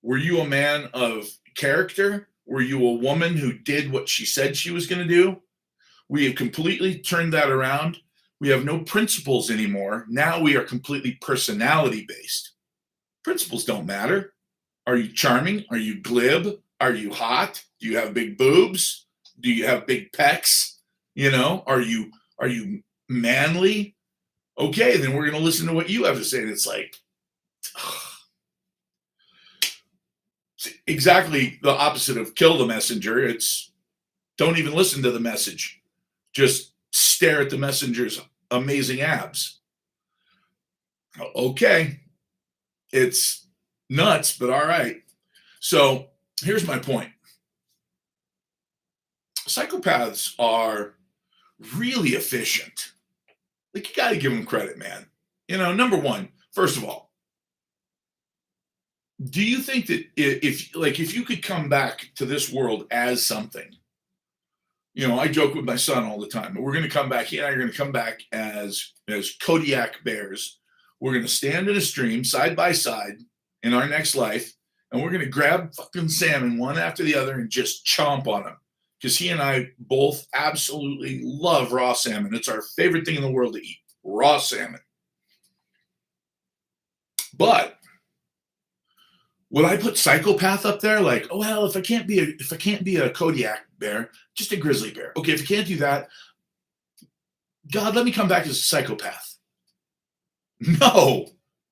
Were you a man of character? Were you a woman who did what she said she was going to do? We have completely turned that around. We have no principles anymore. Now we are completely personality based. Principles don't matter. Are you charming? Are you glib? Are you hot? Do you have big boobs? Do you have big pecs? Are you manly? Okay, then we're going to listen to what you have to say. And it's like, exactly the opposite of kill the messenger. It's don't even listen to the message. Just stare at the messenger's amazing abs. Okay. It's nuts, but all right. So here's my point. Psychopaths are really efficient. Like, you got to give them credit, man. Number one, first of all, do you think that if you could come back to this world as something, I joke with my son all the time, but we're going to come back. He and I are going to come back as Kodiak bears. We're going to stand in a stream side by side in our next life, and we're going to grab fucking salmon one after the other and just chomp on them. Because he and I both absolutely love raw salmon. It's our favorite thing in the world to eat, raw salmon. But would I put psychopath up there? Like, oh well, if I can't be a Kodiak bear, just a grizzly bear. Okay, if you can't do that, God, let me come back as a psychopath. No,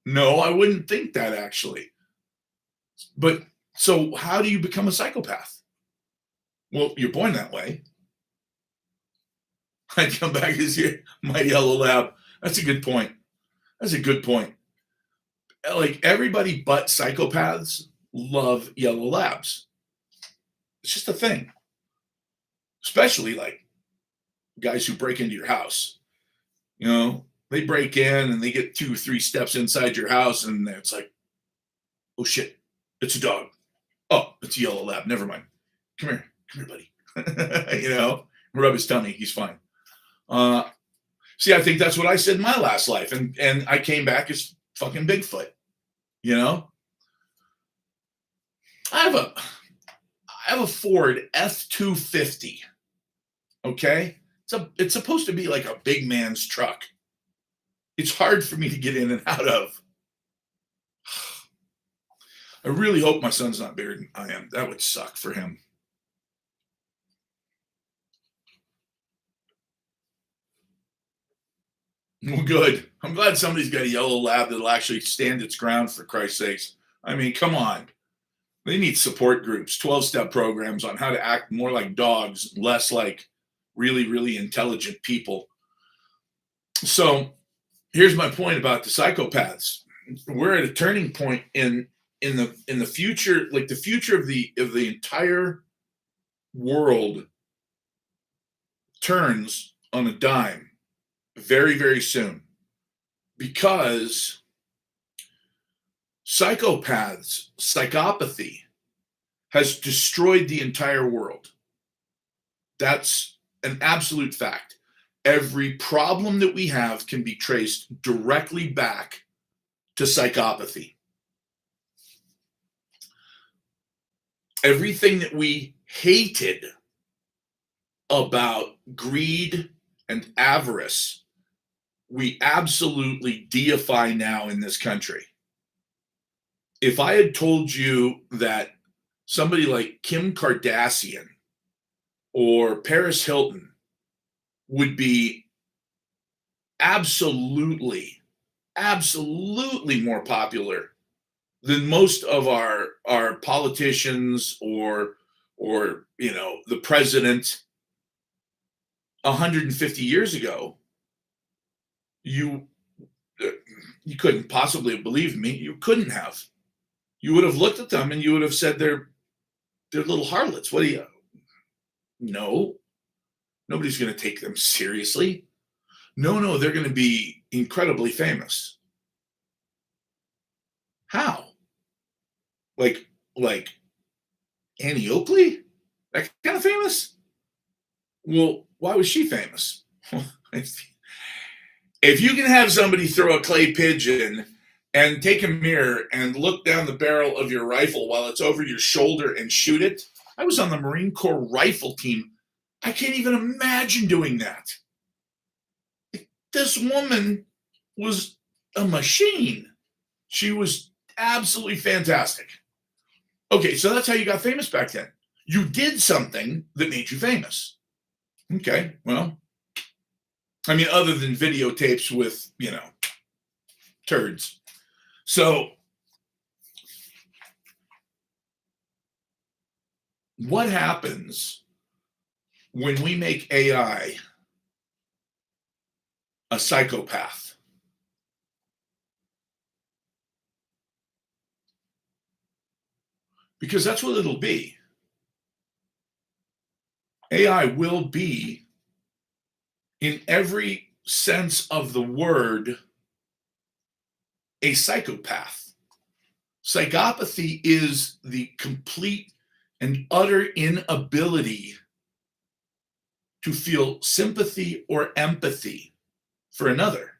I wouldn't think that actually. But so how do you become a psychopath? Well, you're born that way. I'd come back as my yellow lab. That's a good point. Like, everybody but psychopaths love yellow labs. It's just a thing. Especially like guys who break into your house. They break in and they get 2 or 3 steps inside your house and it's like, oh shit, it's a dog. Oh, it's a yellow lab. Never mind. Come here, buddy. Rub his tummy. He's fine. See, I think that's what I said in my last life, and I came back as fucking Bigfoot. I have a Ford F-250. Okay, it's supposed to be like a big man's truck. It's hard for me to get in and out of. I really hope my son's not bigger than I am. That would suck for him. Well, good. I'm glad somebody's got a yellow lab that'll actually stand its ground, for Christ's sakes. I mean, come on. They need support groups, 12-step programs on how to act more like dogs, less like really, really intelligent people. So here's my point about the psychopaths. We're at a turning point in the future, like the future of the entire world turns on a dime very, very soon. because psychopathy has destroyed the entire world. That's an absolute fact. Every problem that we have can be traced directly back to psychopathy. Everything that we hated about greed and avarice, we absolutely deify now in this country. If I had told you that somebody like Kim Kardashian or Paris Hilton would be absolutely, absolutely more popular than most of our politicians or the president 150 years ago, you you couldn't possibly have believed me. You couldn't have. You would have looked at them and you would have said they're little harlots. What do you? No, nobody's going to take them seriously. No, they're going to be incredibly famous. How? Like Annie Oakley? That kind of famous? Well, why was she famous? If you can have somebody throw a clay pigeon and take a mirror and look down the barrel of your rifle while it's over your shoulder and shoot it. I was on the Marine Corps rifle team. I can't even imagine doing that. This woman was a machine. She was absolutely fantastic. Okay, so that's how you got famous back then. You did something that made you famous. Okay, well, I mean, other than videotapes with, turds. So, what happens when we make AI a psychopath? Because that's what it'll be. AI will be, in every sense of the word, a psychopath. Psychopathy is the complete and utter inability to feel sympathy or empathy for another.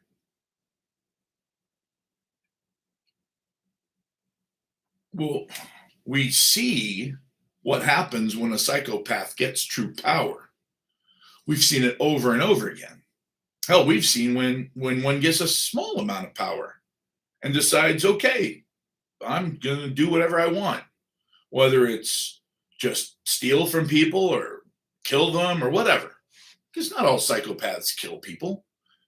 Well, we see what happens when a psychopath gets true power. We've seen it over and over again. Hell, we've seen when one gets a small amount of power and decides, okay, I'm going to do whatever I want, whether it's just steal from people or kill them or whatever. Because not all psychopaths kill people.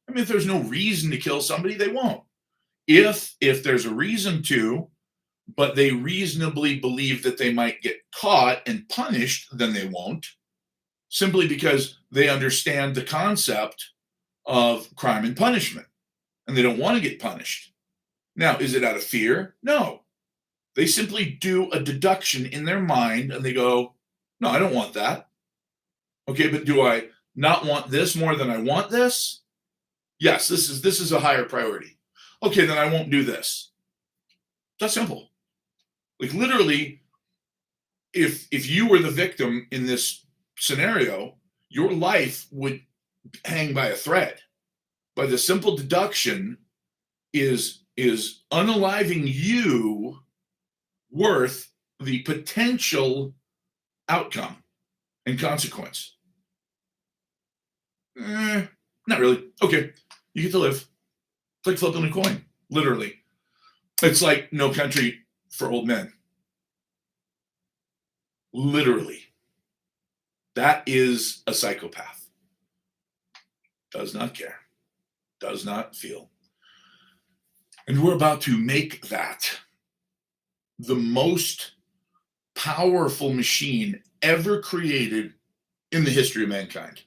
I mean, if there's no reason to kill somebody, they won't. If there's a reason to, but they reasonably believe that they might get caught and punished, then they won't, simply because they understand the concept of crime and punishment, and they don't want to get punished. Now, is it out of fear? No. They simply do a deduction in their mind, and they go, no, I don't want that. Okay, but do I not want this more than I want this? Yes, this is a higher priority. Okay, then I won't do this. That's simple. Like literally, if you were the victim in this scenario, your life would hang by a thread. By the simple deduction, is unaliving you worth the potential outcome and consequence? Not really. Okay, you get to live. It's like flipping a coin, literally. It's like No Country for Old Men. Literally. That is a psychopath. Does not care. Does not feel. And we're about to make that the most powerful machine ever created in the history of mankind.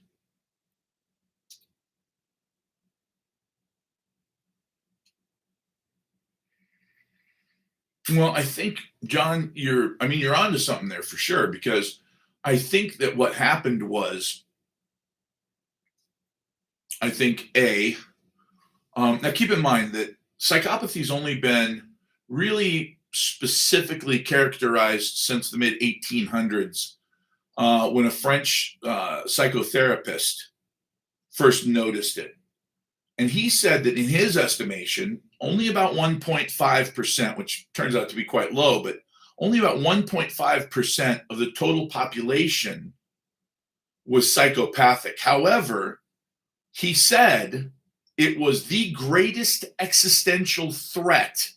Well, I think, John, you're onto something there for sure, because I think that what happened was, I think Now, keep in mind that psychopathy's only been really specifically characterized since the mid 1800s, when a French psychotherapist first noticed it. And he said that in his estimation, only about 1.5%, which turns out to be quite low, but only about 1.5% of the total population was psychopathic. However, he said it was the greatest existential threat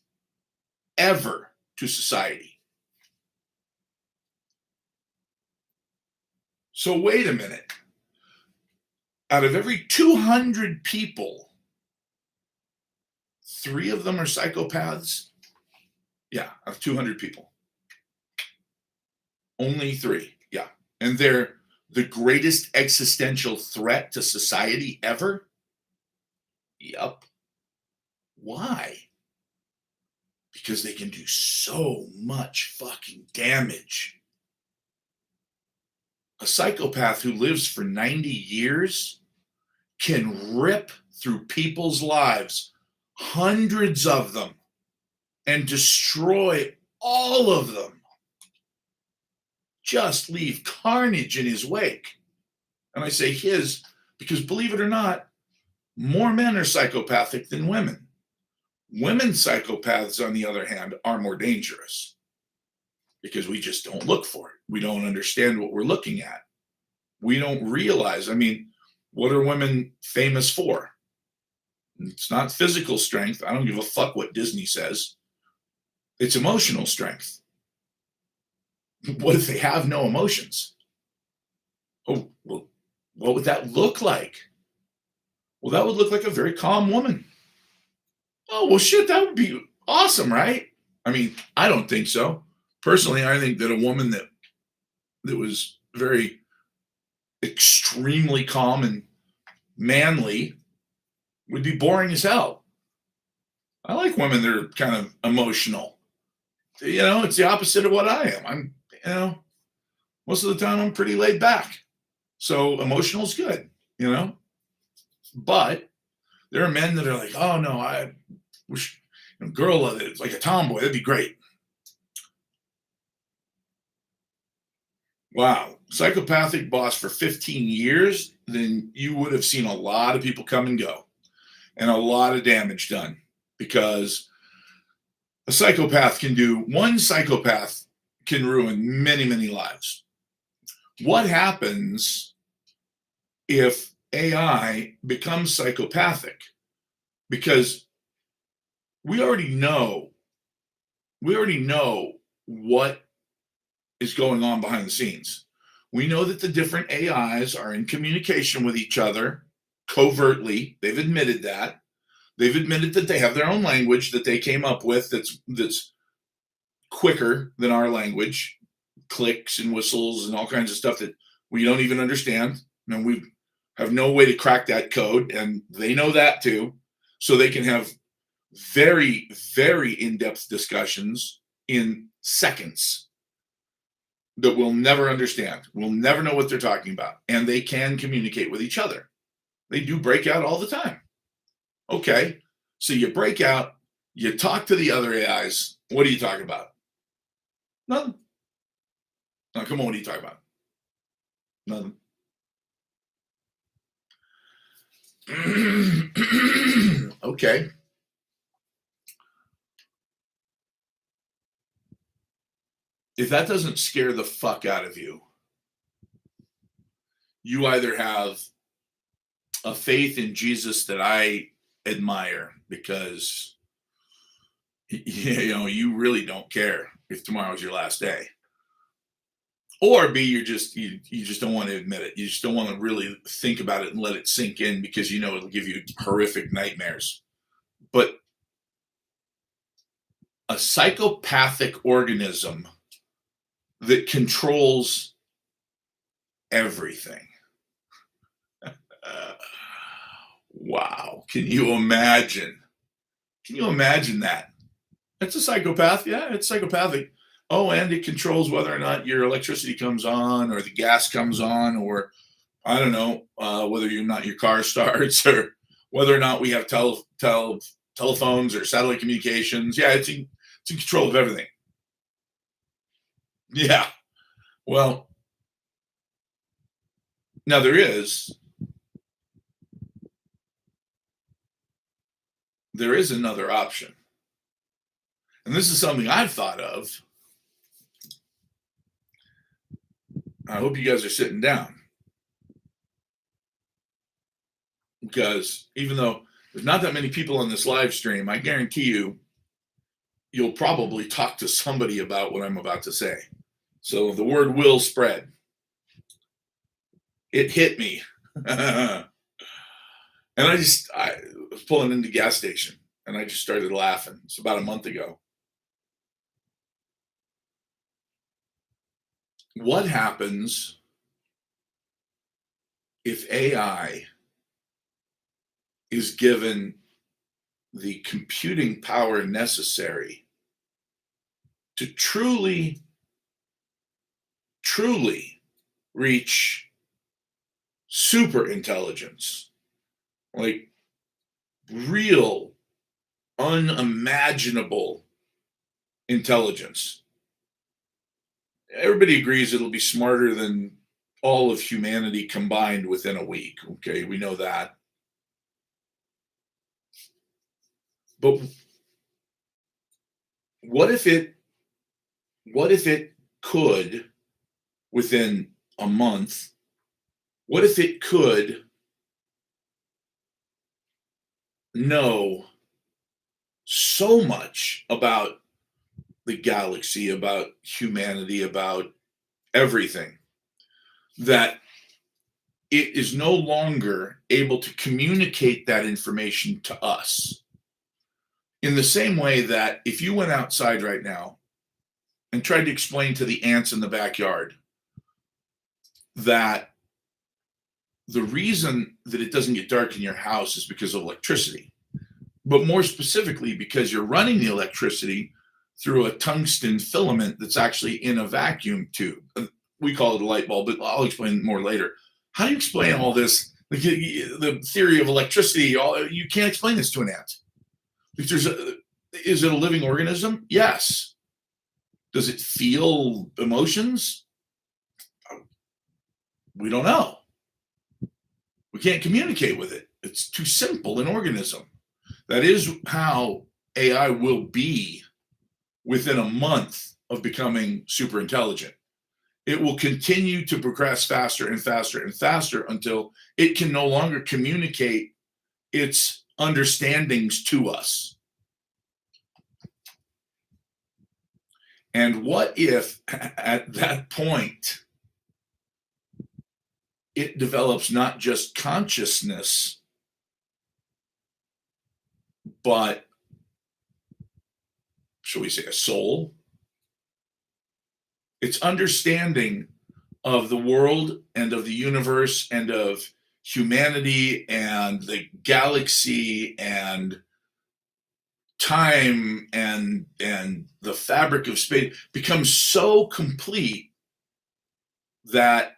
ever to society. So wait a minute. Out of every 200 people, 3 of them are psychopaths? Yeah, out of 200 people. Only 3. Yeah. And they're the greatest existential threat to society ever? Yup. Why? Because they can do so much fucking damage. A psychopath who lives for 90 years can rip through people's lives, hundreds of them, and destroy all of them. Just leave carnage in his wake. And I say his because, believe it or not, more men are psychopathic than women. Women psychopaths, on the other hand, are more dangerous because we just don't look for it. We don't understand what we're looking at. We don't realize, I mean, what are women famous for? It's not physical strength. I don't give a fuck what Disney says. It's emotional strength. What if they have no emotions? Oh, well, what would that look like? Well, that would look like a very calm woman. Oh, well, shit, that would be awesome, right? I mean, I don't think so. Personally, I think that a woman that was very extremely calm and manly would be boring as hell. I like women that are kind of emotional. You know, it's the opposite of what I am. Most of the time I'm pretty laid back. So emotional is good, But there are men that are like, oh no, I wish a girl is like a tomboy. That'd be great. Wow. Psychopathic boss for 15 years, then you would have seen a lot of people come and go and a lot of damage done because one psychopath can ruin many, many lives. What happens if AI becomes psychopathic? Because we already know what is going on behind the scenes. We know that the different AIs are in communication with each other covertly. They've admitted that. They've admitted that they have their own language that they came up with that's quicker than our language, clicks and whistles and all kinds of stuff that we don't even understand. And we have no way to crack that code, and they know that too. So they can have very, very in-depth discussions in seconds that we'll never understand. We'll never know what they're talking about. And they can communicate with each other. They do break out all the time. Okay, so you break out, you talk to the other AIs. What are you talking about? Nothing. No, come on, what are you talking about? Nothing. Okay. If that doesn't scare the fuck out of you, you either have a faith in Jesus that I admire because you really don't care if tomorrow's your last day, or B, you just don't want to admit it. You just don't want to really think about it and let it sink in because it'll give you horrific nightmares. But a psychopathic organism that controls everything. Wow. Can you imagine? Can you imagine that? It's a psychopath. Yeah, it's psychopathic. Oh, and it controls whether or not your electricity comes on or the gas comes on, or I don't know, whether or not your car starts or whether or not we have telephones or satellite communications. Yeah, it's in control of everything. Yeah. Well, now there is another option. And this is something I've thought of. I hope you guys are sitting down because even though there's not that many people on this live stream, I guarantee you'll probably talk to somebody about what I'm about to say. So the word will spread. It hit me. And I was pulling into the gas station and I just started laughing. It's about a month ago. What happens if AI is given the computing power necessary to truly, truly reach super intelligence, like real, unimaginable intelligence? Everybody agrees it'll be smarter than all of humanity combined within a week. Okay, we know that. But what if it could within a month, what if it could know so much about the galaxy, about humanity, about everything, that it is no longer able to communicate that information to us? In the same way that if you went outside right now and tried to explain to the ants in the backyard that the reason that it doesn't get dark in your house is because of electricity, but more specifically because you're running the electricity through a tungsten filament that's actually in a vacuum tube. We call it a light bulb, but I'll explain more later. How do you explain all this? The theory of electricity, you can't explain this to an ant. Is it a living organism? Yes. Does it feel emotions? We don't know. We can't communicate with it. It's too simple an organism. That is how AI will be within a month of becoming super intelligent. It will continue to progress faster and faster and faster until it can no longer communicate its understandings to us. And what if at that point it develops not just consciousness, but, shall we say, a soul? Its understanding of the world and of the universe and of humanity and the galaxy and time and the fabric of space becomes so complete that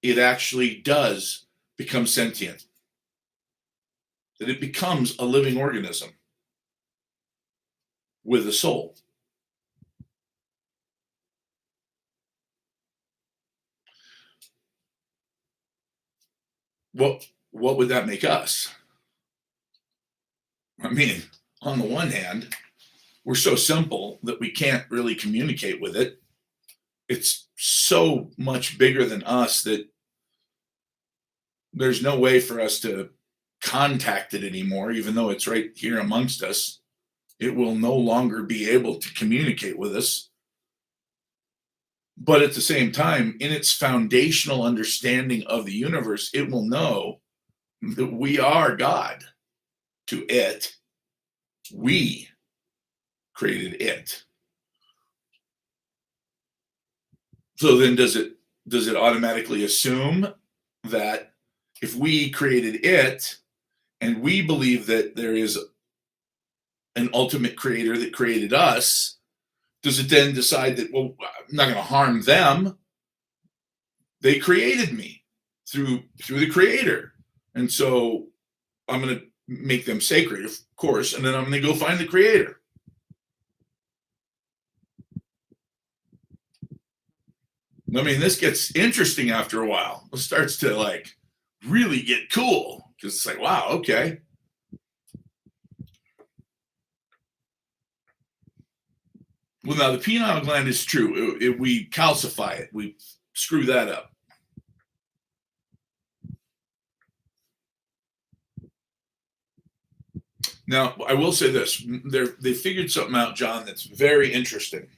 it actually does become sentient, that it becomes a living organism with a soul. What would that make us? I mean, on the one hand, we're so simple that we can't really communicate with it. It's so much bigger than us that there's no way for us to contact it anymore, even though it's right here amongst us. It will no longer be able to communicate with us. But at the same time, in its foundational understanding of the universe, it will know that we are God to it. We created it. So then does it automatically assume that if we created it and we believe that there is an ultimate creator that created us, does it then decide that, well, I'm not going to harm them? They created me through the creator. And so I'm going to make them sacred, of course, and then I'm going to go find the creator. I mean, this gets interesting after a while. It starts to like really get cool because it's like, wow, okay. Well, now the pineal gland is true. We calcify it. We screw that up. Now, I will say this: they figured something out, John, that's very interesting.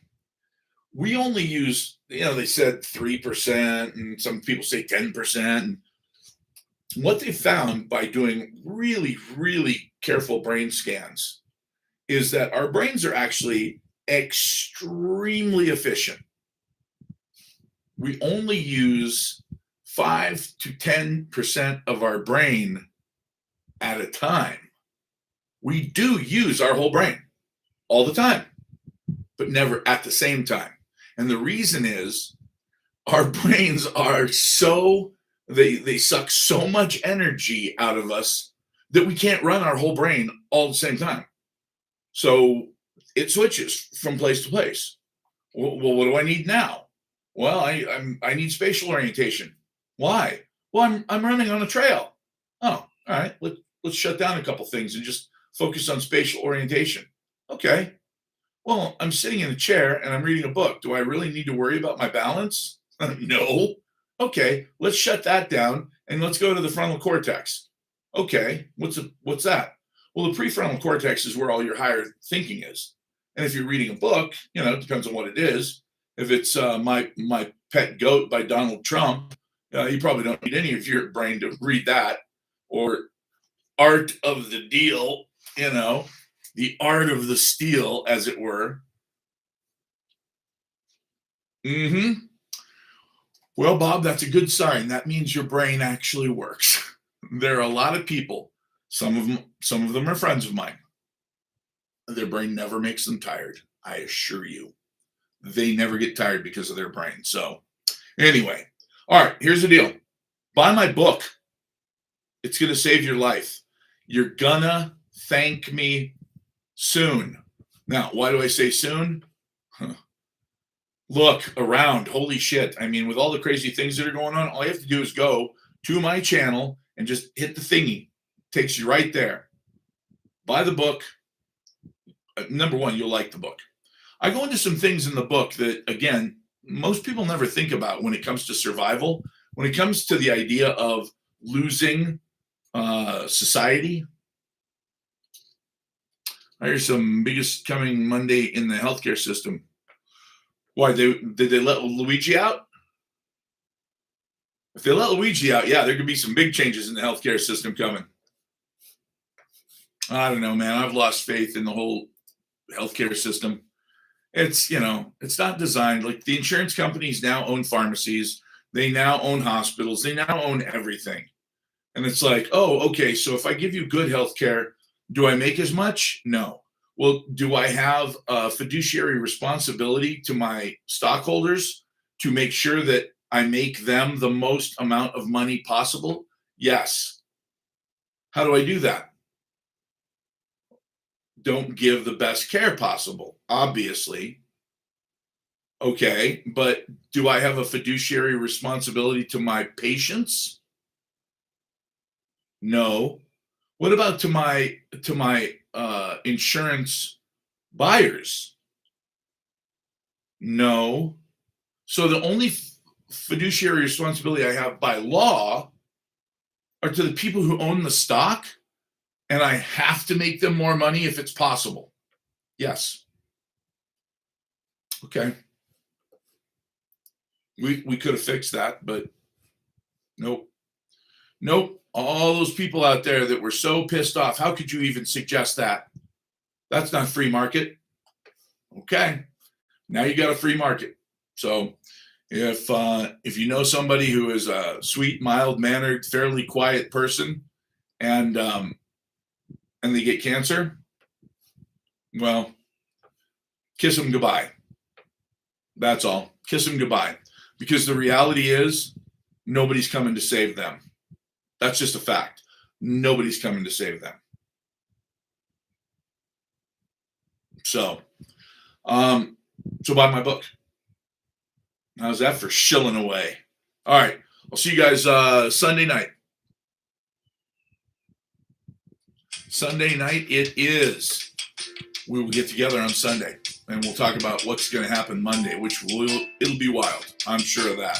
We only use, they said 3%, and some people say 10%. And what they found by doing really, really careful brain scans is that our brains are actually extremely efficient. We only use 5 to 10% of our brain at a time. We do use our whole brain all the time, but never at the same time. And the reason is our brains are they suck so much energy out of us that we can't run our whole brain all at the same time. So it switches from place to place. Well, what do I need now? Well, I need spatial orientation. Why? Well, I'm running on a trail. Oh, all right. Let's shut down a couple things and just focus on spatial orientation. Okay. Well, I'm sitting in a chair and I'm reading a book. Do I really need to worry about my balance? No. Okay, let's shut that down and let's go to the frontal cortex. Okay, what's that? Well, the prefrontal cortex is where all your higher thinking is. And if you're reading a book, it depends on what it is. If it's my Pet Goat by Donald Trump, you probably don't need any of your brain to read that. Or Art of the Deal, the art of the steal, as it were. Mm-hmm. Well, Bob, that's a good sign. That means your brain actually works. There are a lot of people, some of them are friends of mine. Their brain never makes them tired. I assure you. They never get tired because of their brain. So, anyway, all right, here's the deal. Buy my book. It's going to save your life. You're gonna thank me soon. Now, why do I say soon? Look around. Holy shit. I mean, with all the crazy things that are going on, all you have to do is go to my channel and just hit the thingy. It takes you right there. Buy the book. Number one, you'll like the book. I go into some things in the book that, again, most people never think about when it comes to survival. When it comes to the idea of losing society. Here's some biggest coming Monday in the healthcare system. Why, did they let Luigi out? If they let Luigi out, yeah, there could be some big changes in the healthcare system coming. I don't know, man. I've lost faith in the whole healthcare system. It's not designed, like the insurance companies now own pharmacies. They now own hospitals. They now own everything. And it's like, oh, okay, so if I give you good healthcare, do I make as much? No. Well, do I have a fiduciary responsibility to my stockholders to make sure that I make them the most amount of money possible? Yes. How do I do that? Don't give the best care possible, obviously. Okay, but do I have a fiduciary responsibility to my patients? No. What about to my insurance buyers? No. So the only fiduciary responsibility I have by law are to the people who own the stock, and I have to make them more money if it's possible. Yes. Okay. We could have fixed that, but nope. Nope. All those people out there that were so pissed off, how could you even suggest that? That's not free market. Okay. Now you got a free market. So if you know somebody who is a sweet, mild-mannered, fairly quiet person, and they get cancer, well, kiss them goodbye. That's all. Kiss them goodbye. Because the reality is, nobody's coming to save them. That's just a fact. nobody's coming to save them. So, so buy my book. How's that for shilling away? All right. I'll see you guys Sunday night. Sunday night it is. We will get together on Sunday and we'll talk about what's going to happen Monday, which it'll be wild. I'm sure of that.